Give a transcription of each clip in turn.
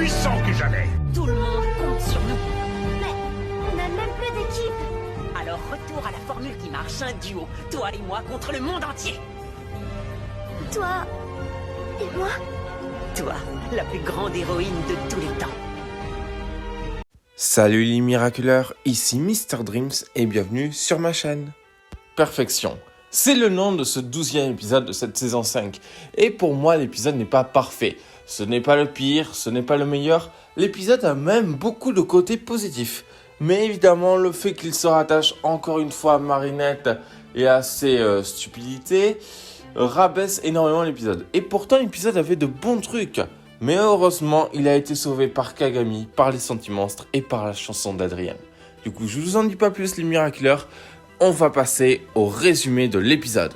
puissants que jamais. Tout le monde compte sur nous. Mais on n'a même plus d'équipe. Alors retour à la formule qui marche, un duo. Toi et moi contre le monde entier. Toi et moi. Toi, la plus grande héroïne de tous les temps. Salut les miraculeurs, ici Mr Dreams et bienvenue sur ma chaîne. Perfection, c'est le nom de ce 12e épisode de cette saison 5. Et pour moi, l'épisode n'est pas parfait. Ce n'est pas le pire, ce n'est pas le meilleur. L'épisode a même beaucoup de côtés positifs. Mais évidemment, le fait qu'il se rattache encore une fois à Marinette et à ses stupidités rabaisse énormément l'épisode. Et pourtant, l'épisode avait de bons trucs. Mais heureusement, il a été sauvé par Kagami, par les sentimonstres et par la chanson d'Adrien. Du coup, je vous en dis pas plus les miraculeurs, on va passer au résumé de l'épisode.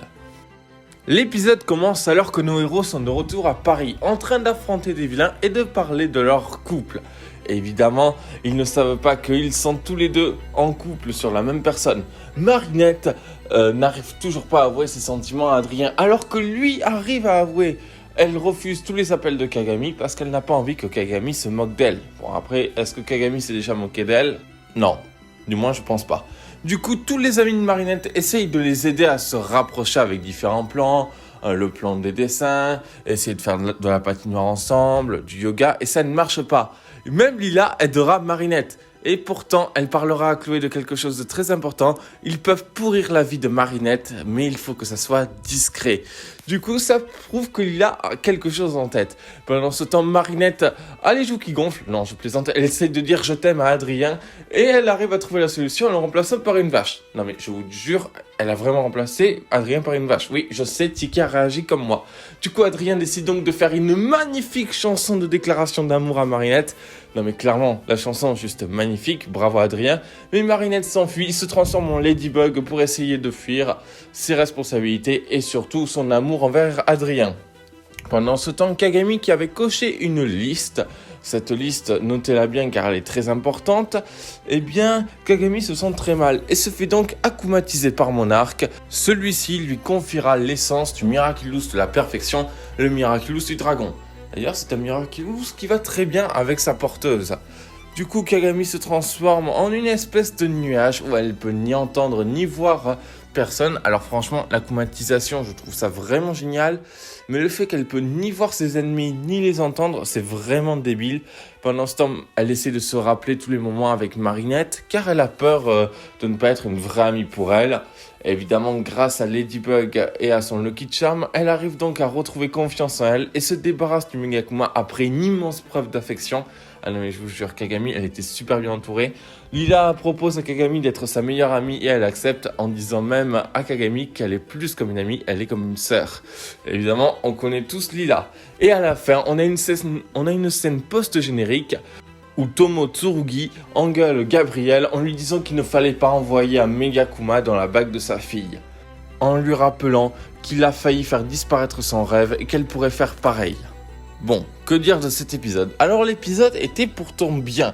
L'épisode commence alors que nos héros sont de retour à Paris, en train d'affronter des vilains et de parler de leur couple. Et évidemment, ils ne savent pas qu'ils sont tous les deux en couple sur la même personne. Marinette n'arrive toujours pas à avouer ses sentiments à Adrien, alors que lui arrive à avouer. Elle refuse tous les appels de Kagami parce qu'elle n'a pas envie que Kagami se moque d'elle. Bon après, est-ce que Kagami s'est déjà moqué d'elle ? Non, du moins je pense pas. Du coup, tous les amis de Marinette essayent de les aider à se rapprocher avec différents plans. Le plan des dessins, essayer de faire de la patinoire ensemble, du yoga, et ça ne marche pas. Même Lila aidera Marinette. Et pourtant, elle parlera à Chloé de quelque chose de très important. Ils peuvent pourrir la vie de Marinette, mais il faut que ça soit discret. Du coup, ça prouve que Lila a quelque chose en tête. Pendant ce temps, Marinette a les joues qui gonflent. Non, je plaisante. Elle essaie de dire « je t'aime » à Adrien. Et elle arrive à trouver la solution en le remplaçant par une vache. Non mais je vous jure, elle a vraiment remplacé Adrien par une vache. Oui, je sais, Tiki a réagi comme moi. Du coup, Adrien décide donc de faire une magnifique chanson de déclaration d'amour à Marinette. Non mais clairement, la chanson est juste magnifique, bravo Adrien. Mais Marinette s'enfuit, il se transforme en Ladybug pour essayer de fuir ses responsabilités et surtout son amour envers Adrien. Pendant ce temps, Kagami qui avait coché une liste, cette liste, notez-la bien car elle est très importante, eh bien, Kagami se sent très mal et se fait donc akumatiser par Monarque. Celui-ci lui confiera l'essence du Miraculous de la perfection, le Miraculous du dragon. D'ailleurs, c'est un Miraculous qui va très bien avec sa porteuse. Du coup, Kagami se transforme en une espèce de nuage où elle peut ni entendre ni voir personne. Alors franchement, l'akumatisation, je trouve ça vraiment génial. Mais le fait qu'elle peut ni voir ses ennemis ni les entendre, c'est vraiment débile. Pendant ce temps, elle essaie de se rappeler tous les moments avec Marinette, car elle a peur de ne pas être une vraie amie pour elle. Évidemment, grâce à Ladybug et à son Lucky Charm, elle arrive donc à retrouver confiance en elle et se débarrasse du Megakuma après une immense preuve d'affection. Ah non mais je vous jure, Kagami, elle était super bien entourée. Lila propose à Kagami d'être sa meilleure amie et elle accepte en disant même à Kagami qu'elle est plus comme une amie, elle est comme une sœur. Évidemment, on connaît tous Lila. Et à la fin, on a une scène post-générique où Tomo Tsurugi engueule Gabriel en lui disant qu'il ne fallait pas envoyer un Megakuma dans la bague de sa fille, en lui rappelant qu'il a failli faire disparaître son rêve et qu'elle pourrait faire pareil. Bon, que dire de cet épisode ? Alors l'épisode était pourtant bien,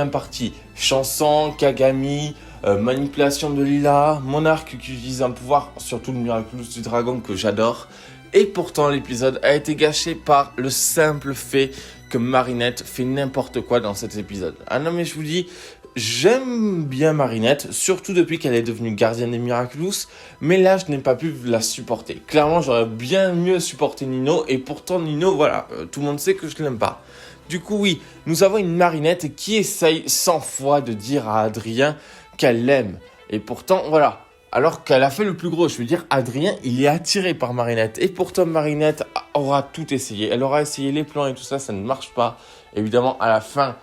parti. Chanson, Kagami, manipulation de Lila, Monarque qui utilise un pouvoir, surtout le Miraculous du dragon que j'adore. Et pourtant l'épisode a été gâché par le simple fait que Marinette fait n'importe quoi dans cet épisode. Ah non mais je vous dis, j'aime bien Marinette, surtout depuis qu'elle est devenue gardienne des Miraculous, mais là je n'ai pas pu la supporter. Clairement j'aurais bien mieux supporté Nino, et pourtant Nino, voilà, tout le monde sait que je l'aime pas. Du coup oui, nous avons une Marinette qui essaye 100 fois de dire à Adrien qu'elle l'aime, et pourtant voilà. Alors qu'elle a fait le plus gros, je veux dire, Adrien, il est attiré par Marinette. Et pourtant, Marinette aura tout essayé. Elle aura essayé les plans et tout ça, ça ne marche pas. Évidemment, à la fin,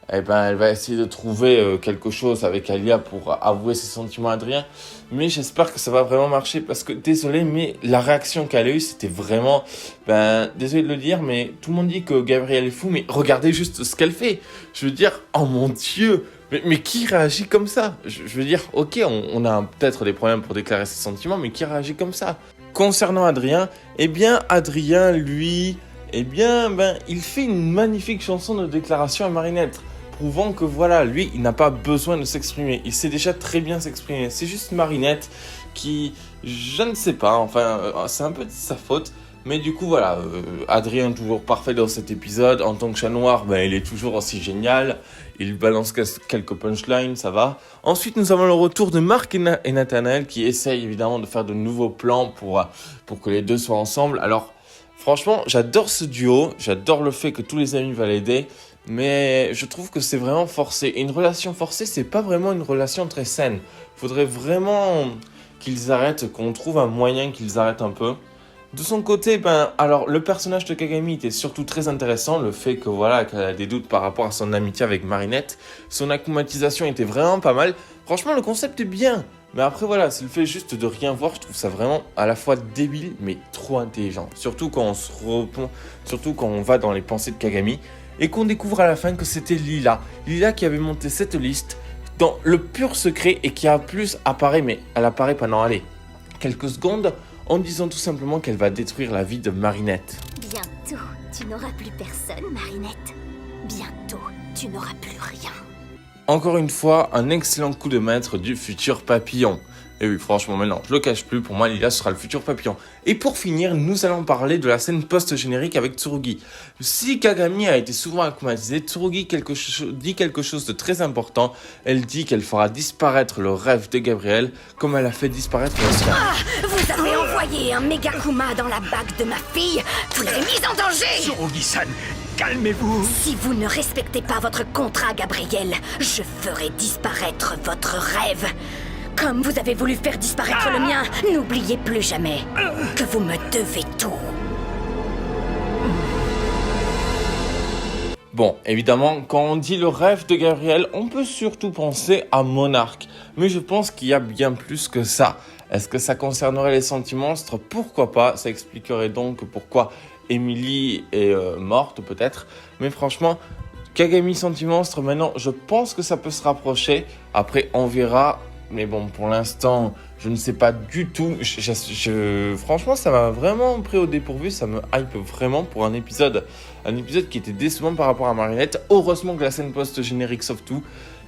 elle va essayer de trouver quelque chose avec Alia pour avouer ses sentiments à Adrien. Mais j'espère que ça va vraiment marcher parce que, désolé, mais la réaction qu'elle a eue, c'était vraiment... désolé de le dire, mais tout le monde dit que Gabriel est fou, mais regardez juste ce qu'elle fait. Je veux dire, oh mon Dieu, mais qui réagit comme ça ? Je veux dire, ok, on a peut-être des problèmes pour déclarer ses sentiments, mais qui réagit comme ça ? Concernant Adrien, eh bien, Adrien, lui, il fait une magnifique chanson de déclaration à Marinette, prouvant que voilà, lui, il n'a pas besoin de s'exprimer. Il sait déjà très bien s'exprimer. C'est juste Marinette qui, je ne sais pas, enfin, c'est un peu de sa faute, Mais du coup, voilà, Adrien toujours parfait dans cet épisode. En tant que chat noir, il est toujours aussi génial. Il balance quelques punchlines, ça va. Ensuite, nous avons le retour de Mark et Nathanaël qui essayent évidemment de faire de nouveaux plans pour que les deux soient ensemble. Alors, franchement, j'adore ce duo. J'adore le fait que tous les amis va l'aider. Mais je trouve que c'est vraiment forcé. Et une relation forcée, c'est pas vraiment une relation très saine. Faudrait vraiment qu'ils arrêtent, qu'on trouve un moyen qu'ils arrêtent un peu. De son côté, alors le personnage de Kagami était surtout très intéressant, le fait que qu'elle a des doutes par rapport à son amitié avec Marinette, son akumatisation était vraiment pas mal. Franchement, le concept est bien, mais après c'est le fait juste de rien voir, je trouve ça vraiment à la fois débile mais trop intelligent. Surtout quand on va dans les pensées de Kagami et qu'on découvre à la fin que c'était Lila qui avait monté cette liste dans le pur secret et qui a plus apparaît, mais elle apparaît pendant quelques secondes. En disant tout simplement qu'elle va détruire la vie de Marinette. Bientôt, tu n'auras plus personne, Marinette. Bientôt, tu n'auras plus rien. Encore une fois, un excellent coup de maître du futur papillon. Et oui, franchement, maintenant, je le cache plus, pour moi, Lila sera le futur papillon. Et pour finir, nous allons parler de la scène post-générique avec Tsurugi. Si Kagami a été souvent akumatisé, Tsurugi dit quelque chose de très important. Elle dit qu'elle fera disparaître le rêve de Gabriel, comme elle a fait disparaître le sien. Vous avez envoyé un Megakuma dans la bague de ma fille. Vous l'avez mise en danger. Tsurugi-san, calmez-vous. Si vous ne respectez pas votre contrat, Gabriel, je ferai disparaître votre rêve. Comme vous avez voulu faire disparaître le mien, n'oubliez plus jamais que vous me devez tout. Bon, évidemment, quand on dit le rêve de Gabriel, on peut surtout penser à Monarch. Mais je pense qu'il y a bien plus que ça. Est-ce que ça concernerait les sentimonstres ? Pourquoi pas ? Ça expliquerait donc pourquoi Emily est morte, peut-être. Mais franchement, Kagami Sentimonstre, maintenant, je pense que ça peut se rapprocher. Après, on verra. Mais bon, pour l'instant, je ne sais pas du tout. Franchement, ça m'a vraiment pris au dépourvu. Ça me hype vraiment pour un épisode qui était décevant par rapport à Marinette. Heureusement que la scène post-générique sauve tout.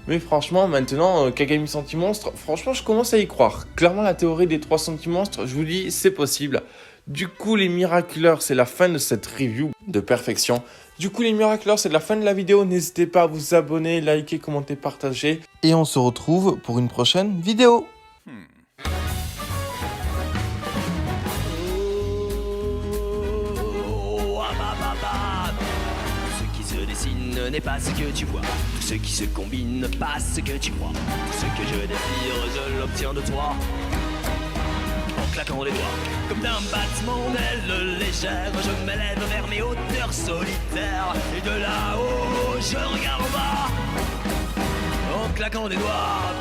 Mais franchement, maintenant, Kagami Sentimonstre, franchement, je commence à y croire. Clairement, la théorie des 3 sentimonstres, je vous dis, c'est possible. Du coup, les Miraculeurs, c'est la fin de cette review de perfection. Du coup, les Miraculeurs, c'est la fin de la vidéo. N'hésitez pas à vous abonner, liker, commenter, partager. Et on se retrouve pour une prochaine vidéo. Ce qui se dessine n'est pas ce que tu vois. Tout ce qui se combine, pas ce que tu crois. Tout ce que je désire, je l'obtiens de toi. En claquant les doigts, comme d'un battement d'aile légère, je m'élève vers mes hauteurs solitaires. Et de là-haut, je regarde en bas. En claquant des doigts,